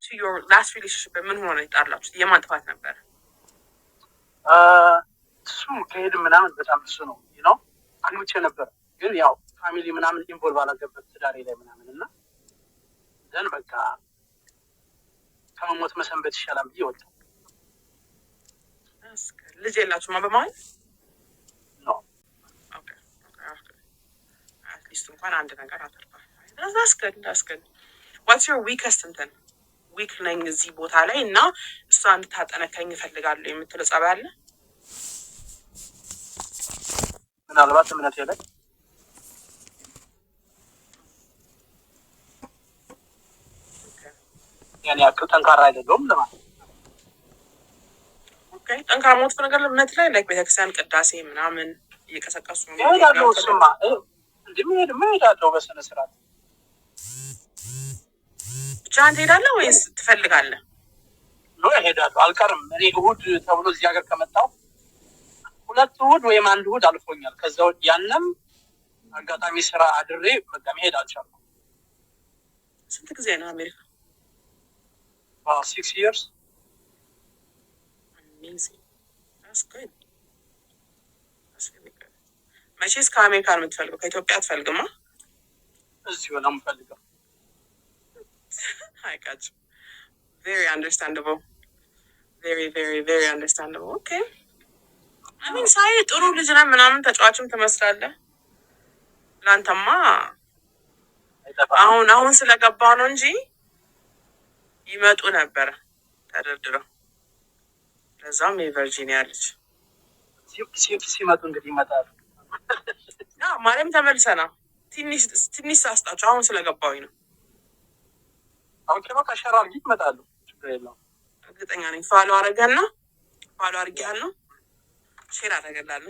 to your last relationship ምን ሆነ ይጣላችሁ? የማጥፋት ነበር? እሱ ከሄድ ምናምን በጣም እሱ ነው ነው አግብቼ ነበር፣ ግን ያው ፋሚሊ ምናምን ኢንቮልቭ አላገበት ትዳሬ ላይ ምናምን እና ዘን በቃ ከመሞት መሰንበት ይሻላል ብዬ ወጣ። ልጅ የላችሁማ በመሀል? አትሊስት እንኳን አንድ ነገር አተርፋል። አስገድ ዋትስ ዮር ዊከስት እንትን ዊክ ነኝ እዚህ ቦታ ላይ እና እሷ እንድታጠነከኝ እፈልጋለሁ የምትለው ጸባይ አለ? ምናልባት እምነት ላይ ያኔ ያክል ጠንካራ አይደለሁም ለማለት። ኦኬ ጠንካራ ሞት ነገር እምነት ላይ ላይክ ቤተክርስቲያን ቅዳሴ ምናምን እየቀሰቀሱ ነው ያለው እሱማ እንደምሄዳለሁ በስነ ስርዓት። ብቻህን ትሄዳለህ ወይስ ትፈልጋለህ? ነው እሄዳለሁ፣ አልቀርም። እኔ እሑድ ተብሎ እዚህ ሀገር ከመጣሁ 2 እሑድ ወይም 1 እሑድ አልፎኛል። ከዛው ያንም አጋጣሚ ስራ አድሬ በቃ መሄድ አልቻልኩም። ስንት ጊዜ ነው አሜሪካ? 6 years. Amazing. That's good. That's really good. መቼስ ከአሜሪካ ነው የምትፈልገው? ከኢትዮጵያ አትፈልግማ? እዚሁ ነው የምፈልገው። I got you. Very understandable. Very, very, very understandable. Okay. I mean, ሳይ ጥሩ ልጅ ነህ ምናምን ተጫዋችም ትመስላለህ። ላንተማ አሁን ስለገባው ነው እንጂ ይመጡ ነበር ተደርድረው። ለዛም የቨርጂኒያ ልጅ ሲመጡ እንግዲህ ይመጣሉ። ማለም ተመልሰና ትንሽ ሳስጣቸው አሁን ስለገባሁኝ ነው። አሁን ከበቃ ሸራ አድርጊ ይመጣሉ። ችግር የለውም። እርግጠኛ ነኝ። ፋሎ አድርጌያለሁ። ሼር አደረግልሃለሁ።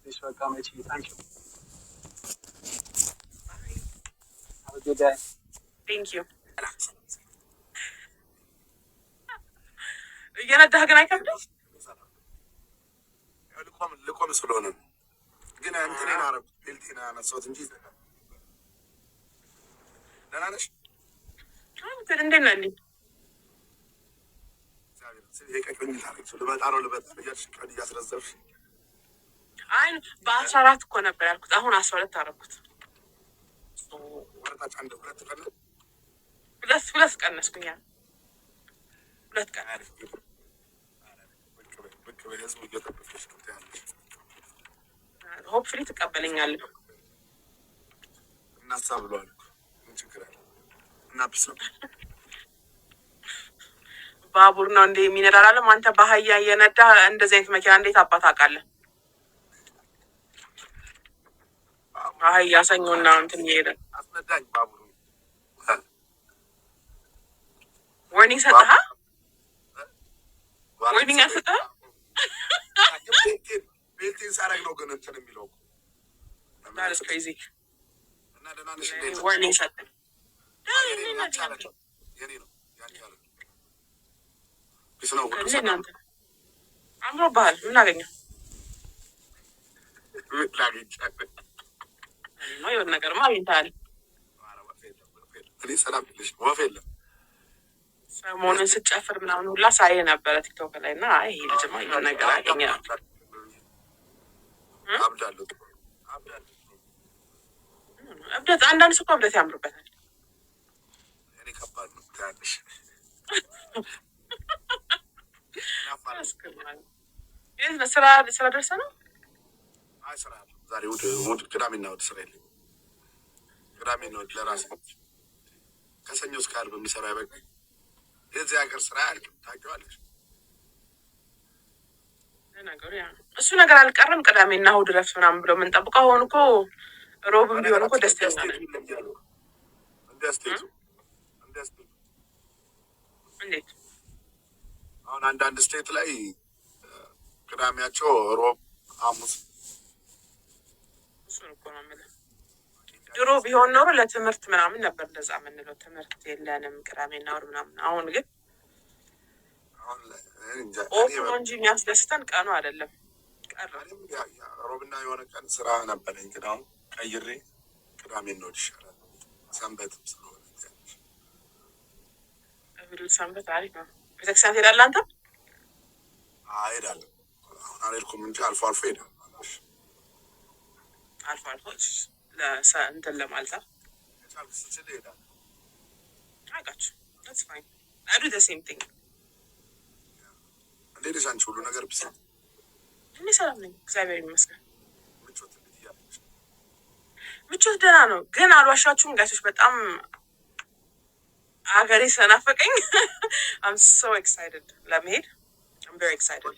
እሺ በቃ መቼ ታንኪ ዩ አብዱዳይ ቴንክ ዩ። እየነዳህ ግን አይከብድም? ልቆም ስለሆነ ግን እንትኔን አረብ ቤልቴና አነሳሁት እንጂ ደህና ነሽ? እንዴት ነህ? ልመጣ ነው እያልሽ ቀን እያስረዘብሽ። አይ በ14 እኮ ነበር ያልኩት፣ አሁን 12 አደረኩት። ወረታች 2 ቀን ሁለት ቀነስኩኝ። 2 ቀን ህዝቡ እየጠበቀሽ ነው ትያለሽ። ሆፕፍሊ ትቀበለኛለህ። እናሳ ብሏል። ምን ችግር አለ? እና ቢስ ነው ባቡር ነው እንደ የሚነዳላለም። አንተ በአህያ እየነዳ እንደዚህ አይነት መኪና እንዴት አባት አውቃለህ? አህያ ሰኞና እንትን እየሄደ አስነዳኝ ባቡሩ። ዋርኒንግ ሰጠህ? ዋርኒንግ ሰጠህ? ቤልቴን ሳረግ ነው ግን እንትን የሚለው that's crazy። እና ደህና ነሽ? እንዴት ዋርኒንግ ሰጠህ? የኔ ነው ያንቺ ነው እናንተ አምሮብሃል። ምን አገኘህ? የሆነ ነገርማ አግኝተሃል። እኔ ሰላም ልሽ ወፍ የለም። ሰሞኑን ስጨፍር ምናምን ሁላ ሳይ ነበረ ቲክቶክ ላይ እና ይሄ ልጅማ የሆነ ነገር አገኘ። እብደት አንዳንድ ሰው እብደት ያምርበታል። እኔ ከባድ ነው ታያለሽ። ስራ ደርሰህ ነው? አይ ስራ ዛሬ እሑድ ቅዳሜና እሑድ ስራ የለኝም። ቅዳሜና እሑድ ለራሴ ከሰኞ እስከ ዓርብ በሚሰራ ያበቃኝ። የዚህ ሀገር ስራ አያልቅም ታውቂዋለሽ። ነገሩ ያ ነው። እሱ ነገር አልቀረም። ቅዳሜና እሑድ እረፍት ምናምን ብለው የምንጠብቀው አሁን እኮ ሮብም ቢሆን እኮ ደስተኛ ነን። እንዴት አሁን አንዳንድ ስቴት ላይ ቅዳሜያቸው ሮብ፣ ሐሙስ እሱን እኮ ነው የምልህ። ድሮ ቢሆን ኖሮ ለትምህርት ምናምን ነበር እንደዛ የምንለው። ትምህርት የለንም ቅዳሜና እሑድ ምናምን። አሁን ግን ኦፍ ነው እንጂ የሚያስደስተን ቀኑ አይደለም። ሮብና የሆነ ቀን ስራ ነበረኝ ግን አሁን ቀይሬ ቅዳሜና እሑድ ይሻላል። ሰንበትም ስለሆነ እሑድ ሰንበት አሪፍ ነው። ቤተክርስቲያን ትሄዳለህ አንተ? እሄዳለሁ። አሁን አልሄድኩም እንጂ አልፎ አልፎ ሄዳለሁ። አልፎ አልፎ እንትን ለማለት የቻልክ ስትችል እሄዳለሁ። አውቃችሁ that's fine. I do the same thing. እንዴት ነሽ አንቺ? ሁሉ ነገር ብስ እኔ ሰላም ነኝ እግዚአብሔር ይመስገን። ምቾት እንዴት እያለች? ምቾት ደህና ነው፣ ግን አልዋሻችሁም ጋይሶች በጣም ሀገሬ ስለናፈቀኝ I'm so excited ለመሄድ I'm very excited.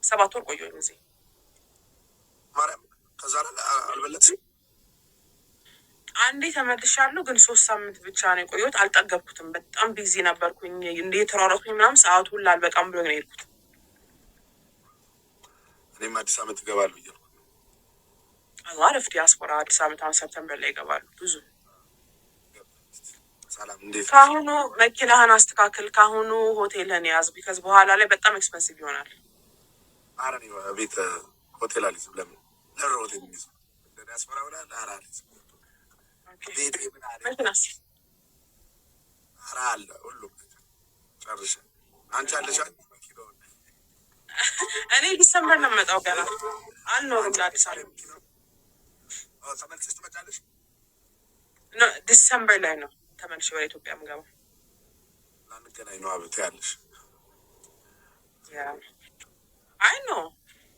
7 ወር ቆየሁኝ እዚህ ማርያም። ከዛ አልበለጥሽም? አንዴ ተመልሻለሁ፣ ግን 3 ሳምንት ብቻ ነው የቆየሁት። አልጠገብኩትም፣ በጣም ቢዚ ነበርኩኝ። እንዴት ተሯሯጥኩኝ ምናምን ሰዓቱ ሁላ አልበቃም ብሎ ነው የሄድኩት። እኔም አዲስ ዓመት እገባለሁ እያልኩ አሪፍ ዲያስፖራ አዲስ ዓመት አሁን ሰፕተምበር ላይ ይገባሉ ብዙ። ሰላም እንዴት? ከአሁኑ መኪናህን አስተካክል፣ ከአሁኑ ሆቴልህን ያዝ፣ ቢከዝ በኋላ ላይ በጣም ኤክስፐንሲቭ ይሆናል። ኧረ እኔ ቤት ሆቴል አልይዝም። ለምን ሆቴል የሚይዘው ዲያስፖራ ብላ ኧረ አልይዝም። ቤቴ ምን አለ? መኪናስ? ኧረ አለ ሁሉም ጨርሼ። አንቺ አለሽ? እኔ ዲሰምበር ነው የምመጣው፣ ገና አልኖርም ለአዲስ ዓመት። ተመልሰሽ ትመጫለሽ? ዲሰምበር ላይ ነው ተመልሼ ወደ ኢትዮጵያ የምገባው። ላንገናኝ ነው አብቴ ያለሽ? አይ ነው።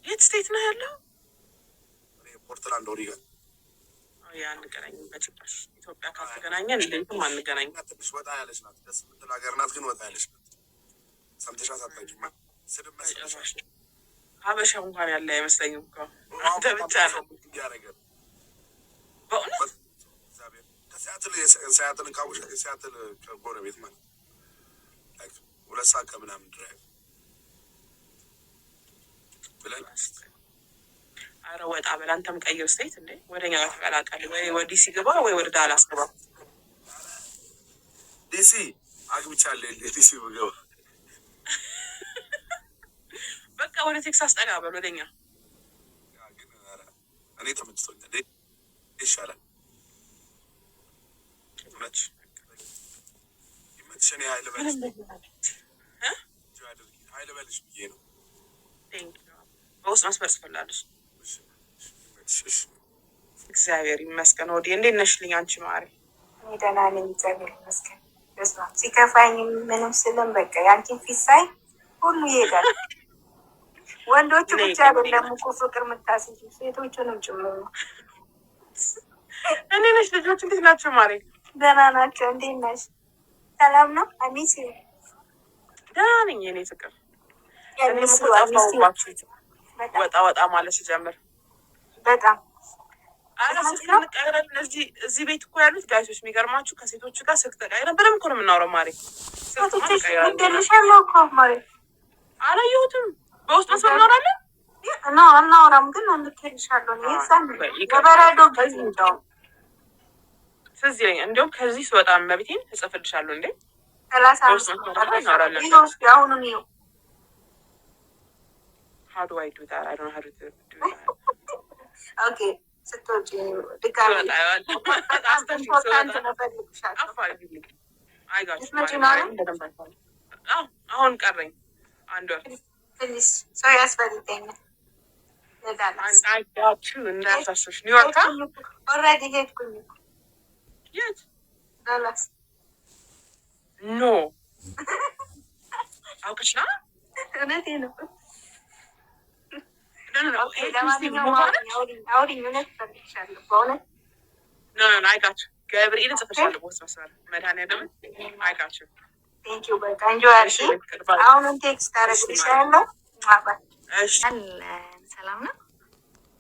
የት ስቴት ነው ያለው? ፖርትላንድ ኦሪገን። አንገናኝም በጭራሽ። ኢትዮጵያ ካልተገናኘን እንዴትም አንገናኝም። ትንሽ ወጣ ያለች ናት፣ ደስ የምትል ሀገር ናት፣ ግን ወጣ ያለች ናት። ሰምተሻት አታውቂም? ስድብ መስለሽ ሀበሻ እንኳን ያለ አይመስለኝም እኮ አንተ ብቻ ነው በእውነት። ሲያትልን ካወቅሽ ሲያትል ጎረቤት ማለት 2 ሰዓት ከምናምን ድራይቭ ብለን አረ ወጣ በል አንተም ቀይር ስቴት እንዴ፣ ወደኛ ጋር ተቀላቀል። ወይ ወደ ዲሲ ግባ ወይ ወደ ዳላስ ግባ። ዲሲ አግብቻለሁ። ዲሲ ብገባ በቃ ወደ ቴክሳስ ጠጋ በል ወደኛ። እኔ ተመችቶኛል። ይሻላል። ይመችሽ። እኔ ሀይል በልሽ ብዬ ነው። በውስጥ መስመር ጽፍላለች። እግዚአብሔር ይመስገን። ወዲህ እንዴት ነሽልኝ አንቺ ማሪ? እኔ ደህና ነኝ እግዚአብሔር ይመስገን። ሲከፋኝ ምንም ስልም በቃ ያንቺን ፊት ሳይ ሁሉ ይሄዳል። ወንዶቹ ብቻ አይደለም እኮ ፍቅር የምታስይዙ ሴቶቹንም ጭምር ነው። እንዴት ነሽ? ልጆች እንዴት ናቸው ማሪ? ደህና ናቸው። እንዴት ነሽ? ሰላም ነው? አሚስ ደህና ነኝ የኔ ፍቅር። ወጣ ወጣ ማለት ሲጀምር በጣም ስንቀይረን እዚህ ቤት እኮ ያሉት ጋይሶች የሚገርማችሁ ከሴቶቹ ጋር ስልክ ተቀይረን በደምብ እኮ ነው የምናወራው ማሪ። ደልሻለሁ እኮ ማሪ። አላየሁትም። በውስጥ መስመር እናወራለን። እናወራም ግን እንልክልሻለሁ። በበረዶ ጊዜ እንደውም ትዝ ይለኛል። እንዲሁም ከዚህ ስወጣ መቤቴን እጽፍልሻለሁ እንዴ 30 አሁኑን ይኸው How do I do that? I don't know how to do that. Okay, ስትወጪ ድጋሚ አሁን ቀረኝ 1 ወር። ትንሽ ሰው ያስፈልገኛል። እንዳያሳስብሽ ኒውዮርክ ኦልሬዲ ሄድኩኝ። የት? ዳላስ። ኖ አውቅሽ ና እውነቴን ነው። ገብርኤል ጽፍሻለሁ። ቦስ መስመር መድኃኒዓለም አይቃችሁ። አሁንም ቴክስት አደረግልሻለሁ። ሰላም ነው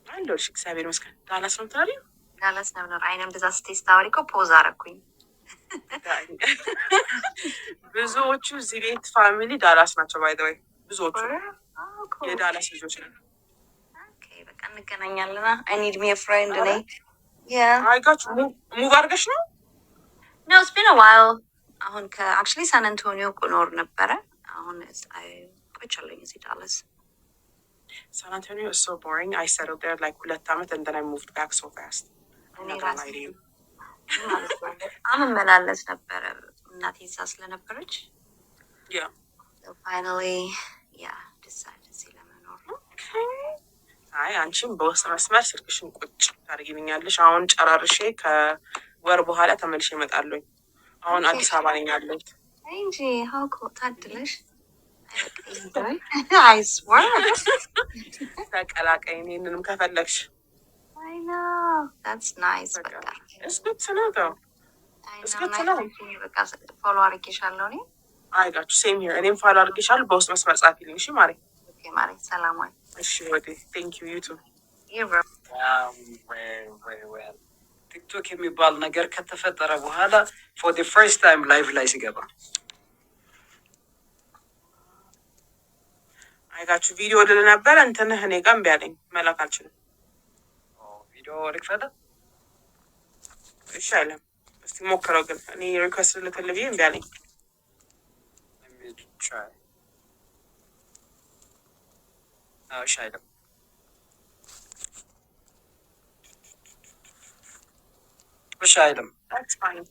አለሁልሽ። እግዚአብሔር ይመስገን። ዳላስ ነው የምትኖሪው? ዳላስ ነው የምኖር። አይነም እንደዛ ስትይ ስታወሪ እኮ ፖዝ አደረኩኝ። ብዙዎቹ እዚህ ቤት ፋሚሊ ዳላስ ናቸው። ባይ ዘ ወይ ብዙዎቹ የዳላስ ልጆች ነው። በቃ እንገናኛለን። አይ ኒድ ሚ አ ፍሬንድ ነኝ። አይጋችሁ ሙቭ አድርገሽ ነው? ኖ ኢትስ ቢን አ ዋይል። አሁን ከአክቹዋሊ ሳን አንቶኒዮ ኖር ነበረ። አሁን ቆይቻለሁ እዚህ ዳላስ። ሳን አንቶኒዮ is so boring. I settled there like 2 ዓመት and then I moved back so fast. በጣም እመላለስ ነበረ እናቴ እዛ ስለነበረች ያ ፋይናሊ ያ ዲሳይድ እዚህ ለመኖር ነው። አይ አንቺም በውስጥ መስመር ስልክሽን ቁጭ ታደርጊልኛለሽ። አሁን ጨራርሼ ከወር በኋላ ተመልሼ እመጣለሁ። አሁን አዲስ አበባ ነኝ ያለሁት እንጂ ሀውኮ ታድለሽ አይስወር ተቀላቀይን ይህንንም ከፈለግሽ አይ ኖ ታትስ ናይስ በቃ እስኩት ነው ተው እስኩት ነው በቃ ፎሎ አድርጌሻለሁ እኔ አይጋችሁ ሴም ሂር እኔም ፋሎ አድርጌሻለሁ። በውስጥ መስመር ጻፊልኝ እሺ ማሬ። ኦኬ ማሬ ሰላም ወይ እሺ ወዴ ቴንክ ዩ ዩ ቱ ቲክቶክ የሚባል ነገር ከተፈጠረ በኋላ ፎር ዲ ፈርስት ታይም ላይቭ ላይ ሲገባ አይጋችሁ ቪዲዮ ልል ነበረ እንትንህ እኔ ጋር እምቢ አለኝ መላክ አልችልም። ቪዲዮ ልክፈት እሺ አይለም እስቲ ሞክረው ግን እኔ ሪኩዌስት ልክልህ ብዬ እምቢ አለኝ። እሺ አይለም እሺ አይለም that's fine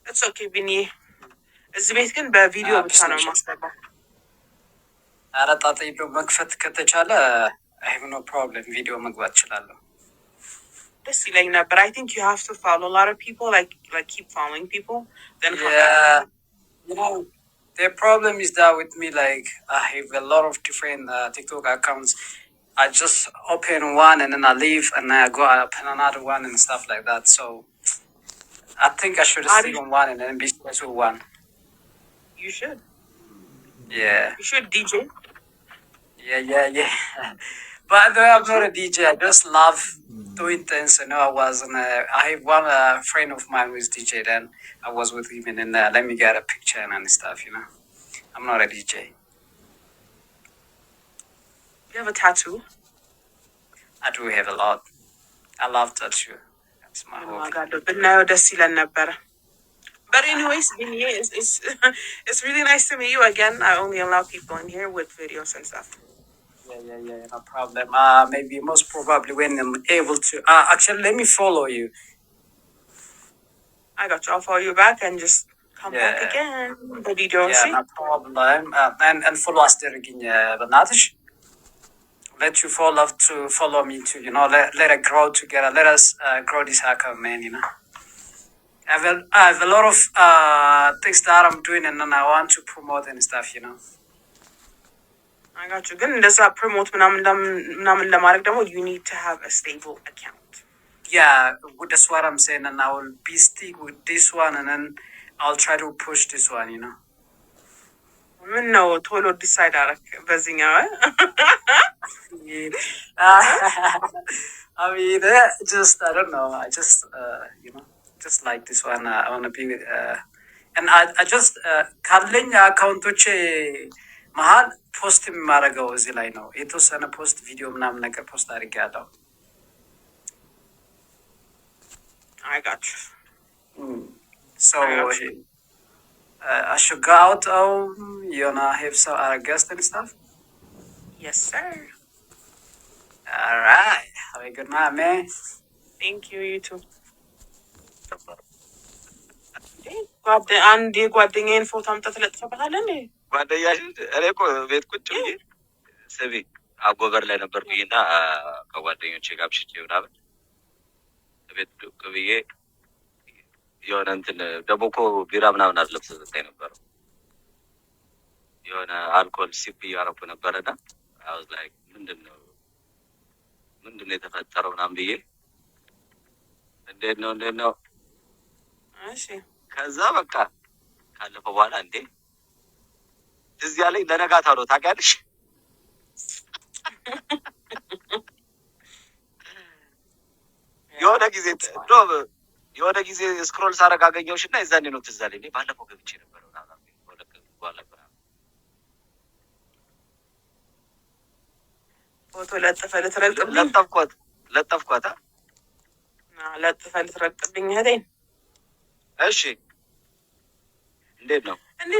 it's okay ቢኒ እዚህ ቤት ግን በቪዲዮ ብቻ ነው የማስገባው። ኧረ ጣጣ የለውም መክፈት ከተቻለ አይ ሃቭ ኖ ፕሮብለም ቪዲዮ መግባት እችላለሁ። ደስ ይለኝ ነበር። I think you have to follow a lot of people like keep following people then come Yeah, back. you know, the problem is that with me, like, I have a lot of different TikTok accounts. I just open one and then I leave and then I go open another one and stuff like that. So I think I should stay on one and then be special one. You should. Yeah, You should DJ. yeah. But though I'm not a DJ, I just love doing things. You know, I have one friend of mine who is DJ. Then I was with him, and then let me get a picture and stuff. You know, I'm not a DJ. You have a tattoo? I do have a lot. I love tattoo. That's my Oh my hobby. god, ብናየው ደስ ይለን ነበረ. But anyways, ቢኒ it's really nice to meet you again. I only allow people in here with videos and stuff. Yeah, no problem. Maybe most probably when I'm able to. Actually, let me follow you. I got you. I'll follow you back and just come back Yeah. again. The video, Yeah, see? no problem. And follow us there again, Banatish. Let you follow me too. You know, let it grow together. Let us grow this account, man. You know, I have a lot of things that I'm doing, and then I want to promote and stuff. You know. I got you. ግን እንደዛ ፕሮሞት ምናምን ለማድረግ ደግሞ you need to have a stable account. Yeah, that's what I'm saying, and I will be stick with this one, and then I'll try to push this one. You know. ምን ነው ቶሎ ዲሳይድ አደረክ በዚህኛው? I mean, just I don't know. I just you know, just like this one. I want to be with, and I just ካለኝ አካውንቶቼ መሀል ፖስት የማደርገው እዚህ ላይ ነው። የተወሰነ ፖስት ቪዲዮ ምናምን ነገር ፖስት አድርጌያለሁ። I got you. So I should go out. You wanna have some guests and stuff? Yes, sir. All right. Have a good night, man. Thank you. You too. አንድ የጓደኛዬን ፎቶ አምጥተህ ትለጥፈበታለህ እንዴ? ጓደኛሽን እኔ እኮ ቤት ቁጭ ብዬ ስሚ አጎበር ላይ ነበርኩኝ እና ከጓደኞቼ ጋር ብሽቼ ምናምን ቤት ቁጭ ብዬ የሆነ እንትን ደግሞ እኮ ቢራ ምናምን አለብስ ዘጠኝ ነበረው የሆነ አልኮል ሲፕ እያረኩ ነበረና አውዝ ላይ ምንድን ነው የተፈጠረው ምናምን ብዬ እንዴት ነው እሺ ከዛ በቃ ካለፈ በኋላ እንዴ ትዝ ያለኝ ለነጋታው ነው ታውቂያለሽ። የሆነ ጊዜ ስክሮል ሳረግ አገኘሁሽ እና የዛኔ ነው ትዝ አለኝ። ባለፈው ገብቼ ነበር ፎቶ ለጥፈህ ልትረግጥብኝ? ለጠፍኳት ለጥፈህ ልትረግጥብኝ እህቴን? እሺ እንዴት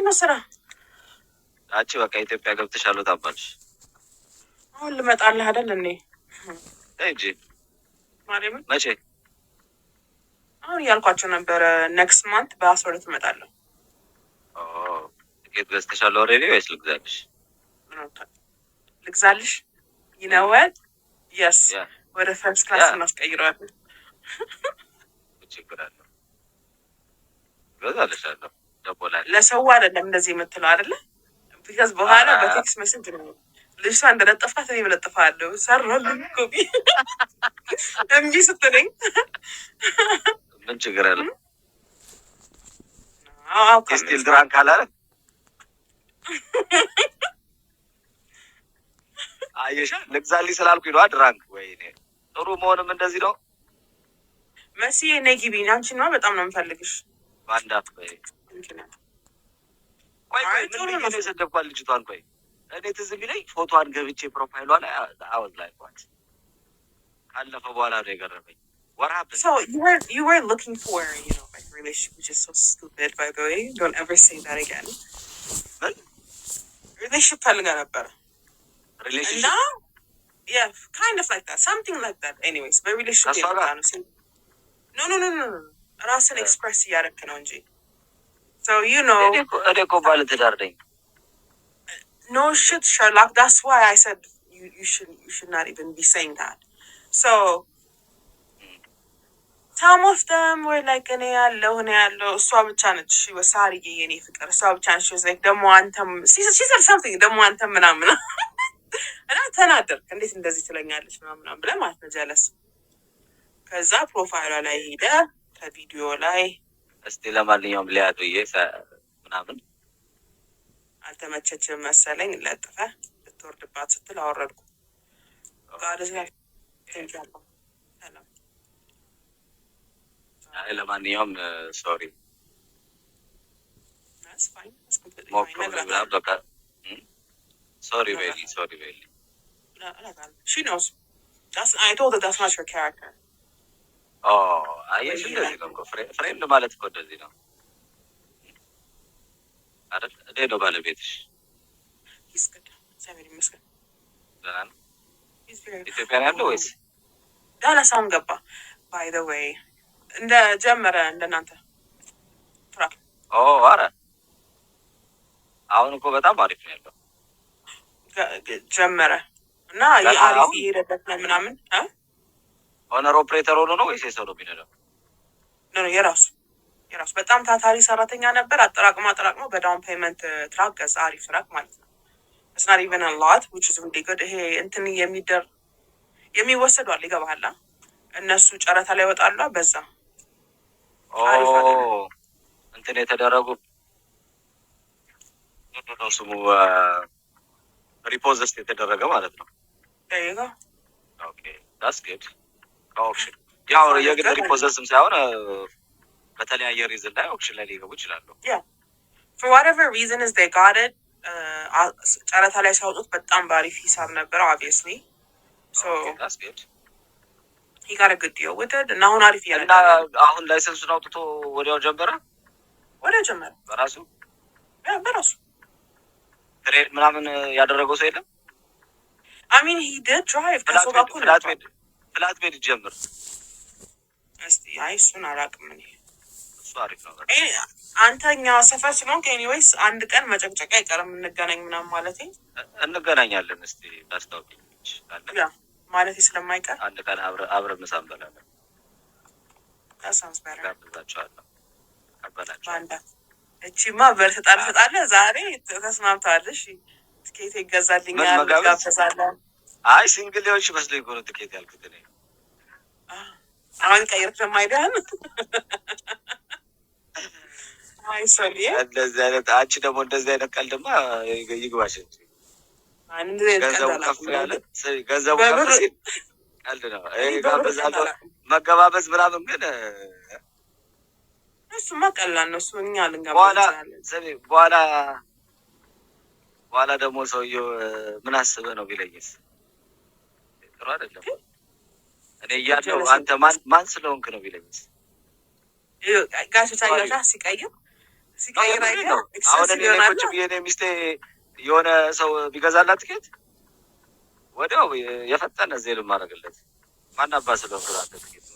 ነው ስራ? አንቺ በቃ ኢትዮጵያ ገብተሻል ታባልሽ። አሁን ልመጣልህ አይደል እንዴ? እንጂ ማርያምን መቼ? አሁን እያልኳቸው ነበረ ኔክስት ማንት በ12 እመጣለሁ። ትኬት ገዝተሻል ኦልሬዲ ወይስ ልግዛልሽ? ልግዛልሽ? You know what? Yes. Yeah. ወደ ፈርስት ክላስ እናስቀይረዋለን። ችግር አለው። ገዛልሻለሁ። ደቦላል ለሰው አይደለም እንደዚህ የምትለው አይደለ? ቢካዝ በኋላ በቴክስት ሜሴጅ ነው ልጅቷ እንደለጠፋት እኔ እለጥፋለሁ። ሰራልኝ እኮ እምቢ ስትለኝ ምን ችግር አለ? አዎ ስቲል ድራንክ አላለ? አየሻ ልግዛልኝ ስላልኩኝ ነው ድራንክ። ወይኔ ጥሩ መሆንም እንደዚህ ነው። መሲ ነይ ግቢ። አንቺን ነው በጣም ነው የምፈልግሽ። ባንዳት ቆይ ምን ብዬ ነው የሰደብኳት ልጅቷን? ቆይ እኔ ትዝ ቢለኝ ፎቶዋን ገብቼ ፕሮፋይሏ ላይ አወዝ ላይ ኳት ካለፈ በኋላ ነው የገረመኝ። What happened? So you were looking for, like relationship, which is so stupid, by the way. Don't ever say that again. What? Relationship ፈልጋ ነበር። Relationship? No? Yeah, kind of like that. Something like that. Anyways, but relationship No. ራስን ኤክስፕሬስ እያደረክ ነው እንጂ. So, እኔ እኮ ባለ ትዳር ነኝ። No shit, Sherlock. That's why I said you should not even be saying that. So, some of them were like, እኔ ያለው እሷ ብቻ ነች። she was sorry የኔ ፍቅር እሷ ብቻ ነች። she was like ደግሞ አንተም she said something ደግሞ አንተም ምናምን እና ተናደርክ። እንዴት እንደዚህ ትለኛለች ምናምን ብለህ ማለት ነው ጀለስ። ከዛ ፕሮፋይሏ ላይ ሄደ ከቪዲዮ ላይ እስቲ ለማንኛውም ሊያዱዬ ምናምን አልተመቸችም መሰለኝ ለጥፈ ልትወርድባት ስትል አወረድኩ። ጋርዝ ላይ ተንጃለሁ። ለማንኛውም ሶሪ that's fine. That's completely more fine. problem በቃ sorry really No, she knows. I told her that's not your character. አየሽ እንደዚህ ነው እኮ ፍሬንድ ማለት እኮ እንደዚህ ነው አይደል? እንዴት ነው ባለቤትሽ? He's good. እግዚአብሔር ይመስገን። ደህና ነው? He's very good. ኢትዮጵያ ነው ያለው ወይስ? ዳላስ አሁን ገባ። by the way ጀመረ እንደናንተ ፍራክ ኧረ አሁን እኮ በጣም አሪፍ ነው ያለው። ጀመረ እና የአሪፍ የሄደበት ነው ምናምን ኦነር ኦፕሬተር ሆኖ ነው ወይስ የሰው ነው የሚነዳው? ነው የራሱ በጣም ታታሪ ሰራተኛ ነበር። አጠራቅሞ በዳውን ፔመንት ትራክ ገዛ። አሪፍ ትራክ ማለት ነው። it's not even a lot which is really good። ይሄ እንትን የሚወሰዱ አለ ይገባሃል። እነሱ ጨረታ ላይ ይወጣሉ። በዛ እንትን የተደረጉ ነው ስሙ ሪፖዘስት የተደረገ ማለት ነው። ኦኬ that's good ኦፕሽን ያው የግድ ሪፖዘስም ሳይሆን በተለያየ ሪዝን ላይ ኦፕሽን ላይ ሊገቡ ይችላሉ። for whatever reason is they got it ጨረታ ላይ ሲያወጡት በጣም ባሪፍ ሂሳብ ነበር obviously so that's good he got a good deal with it እና አሁን አሪፍ እና አሁን ላይሰንሱን አውጥቶ ወዲያው ጀመረ በራሱ ትሬድ ምናምን ያደረገው ሰው የለም። I mean he did drive ፍላት ቤት ጀምር እስቲ እሱን አላውቅም እኔ እሱ አሪፍ ነው። አንተኛ ሰፈር ስለሆንክ ኤኒዌይስ አንድ ቀን መጨቅጨቅ አይቀርም እንገናኝ ምናምን ማለቴ እንገናኛለን። እስቲ ታስታውቂኝ ያ ማለቴ ስለማይቀር አንድ ቀን አብረን ምሳ እንበላለን። that sounds better ጋብዛችኋለሁ አበላችሁ ባንዳ እቺማ በርተጣለ ዛሬ ተስማምታለሽ። ትኬት ይገዛልኛል ጋብዛለን። አይ ሲንግል ሊሆንሽ መስሎኝ እኮ ነው ትኬት ያልኩት እኔ። አሁን ቀይረት ለማይዳን አይ ሶሪ እንደዚህ አይነት አንቺ ደግሞ እንደዚህ አይነት ቀልድማ ይግባሽ እንጂ ገንዘቡ ከፍ ያለ ገንዘቡ ከፍ ሲል ቀልድ ነው። ጋብዛለሁ መገባበዝ ምናምን ግን እሱማ ቀላል ነው። እሱ እኛ ልንጋብዛለን። በኋላ ደግሞ ሰውየው ምን አስበህ ነው ቢለኝስ ጥሩ አይደለም። እኔ እያለሁ አንተ ማን ስለሆንክ ነው ቢለኝስ ጋሽ ታያላ ሲቀይር አይደል? አሁን እኔ ቁጭ ብዬ እኔ ሚስቴ የሆነ ሰው ቢገዛላት ትኬት ወዲያው የፈጠነ ዜል ማድረግለት ማን አባ ስለሆንክ ነው አንተ ትኬት